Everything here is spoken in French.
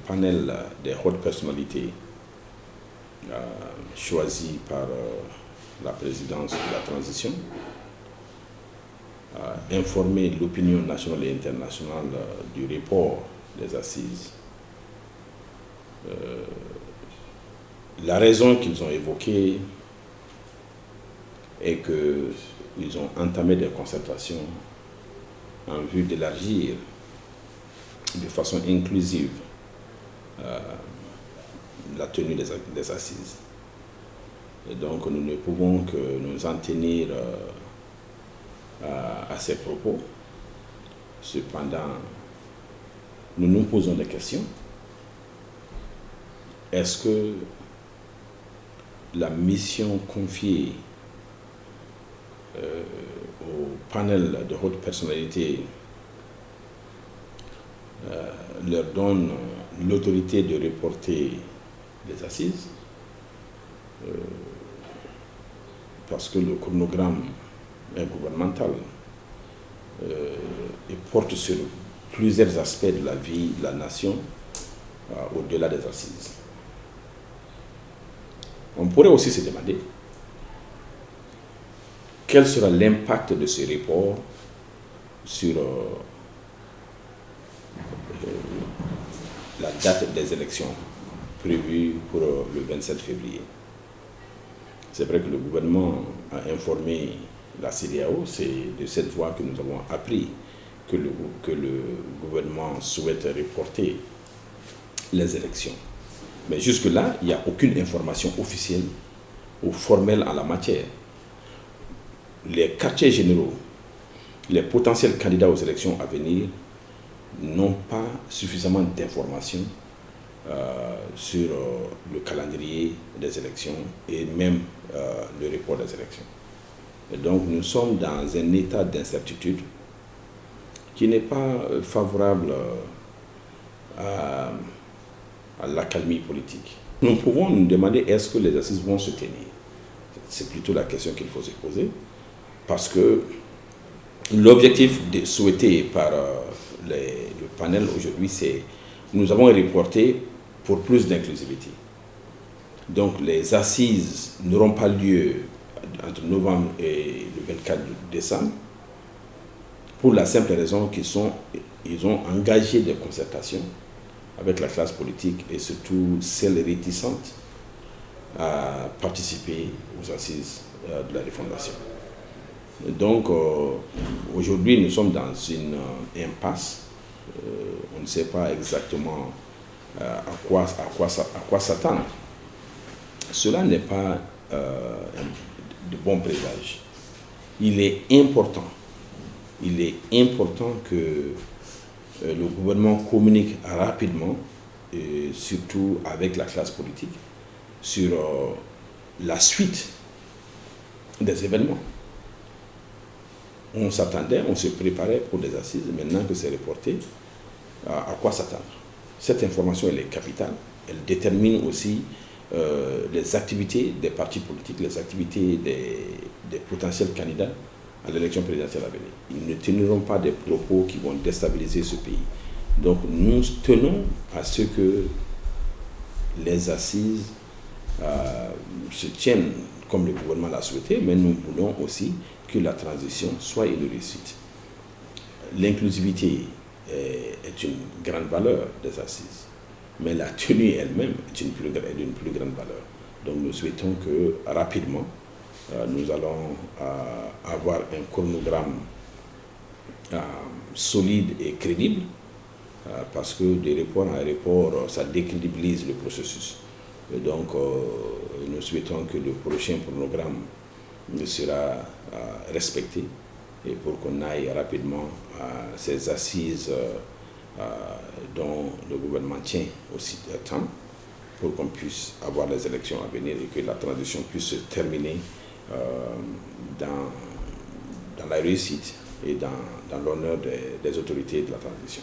panel des hautes personnalités choisies par la présidence de la transition a informé l'opinion nationale et internationale du report des assises. La raison qu'ils ont évoquée est qu'ils ont entamé des concertations en vue d'élargir de façon inclusive la tenue des assises. Et donc nous ne pouvons que nous en tenir à ces propos. Cependant, nous nous posons des questions. Est-ce que la mission confiée au panel de hautes personnalités leur donne l'autorité de reporter les assises, parce que le chronogramme est gouvernemental et porte sur plusieurs aspects de la vie de la nation au-delà des assises. On pourrait aussi se demander quel sera l'impact de ce report sur la date des élections prévues pour le 27 février. C'est vrai que le gouvernement a informé la CEDEAO, c'est de cette voie que nous avons appris que le gouvernement souhaite reporter les élections. Mais jusque-là, il n'y a aucune information officielle ou formelle en la matière. Les quartiers généraux, les potentiels candidats aux élections à venir n'ont pas suffisamment d'informations sur le calendrier des élections et même le report des élections. Et donc nous sommes dans un état d'incertitude qui n'est pas favorable à l'accalmie politique. Nous pouvons nous demander est-ce que les assises vont se tenir. C'est plutôt la question qu'il faut se poser, parce que l'objectif souhaité par le panel aujourd'hui, c'est nous avons reporté pour plus d'inclusivité. Donc les assises n'auront pas lieu entre novembre et le 24 décembre pour la simple raison qu'ils ont engagé des concertations avec la classe politique et surtout celles réticentes à participer aux assises de la refondation. Donc aujourd'hui nous sommes dans une impasse. On ne sait pas exactement à quoi s'attendre. Cela n'est pas de bon présage. Il est important que le gouvernement communique rapidement, et surtout avec la classe politique, sur la suite des événements. On s'attendait, on se préparait pour des assises, maintenant que c'est reporté, à quoi s'attendre? Cette information, elle est capitale. Elle détermine aussi les activités des partis politiques, les activités des potentiels candidats à l'élection présidentielle à venir. Ils ne tiendront pas des propos qui vont déstabiliser ce pays. Donc nous tenons à ce que les assises se tiennent comme le gouvernement l'a souhaité, mais nous voulons aussi que la transition soit une réussite. L'inclusivité est une grande valeur des assises, mais la tenue elle-même est d'une plus grande valeur. Donc nous souhaitons que rapidement, nous allons avoir un chronogramme solide et crédible, parce que de report en report, ça décrédibilise le processus. Et donc nous souhaitons que le prochain chronogramme sera respecté et pour qu'on aille rapidement à ces assises dont le gouvernement tient aussi temps, pour qu'on puisse avoir les élections à venir et que la transition puisse se terminer dans la réussite et dans l'honneur des autorités de la transition.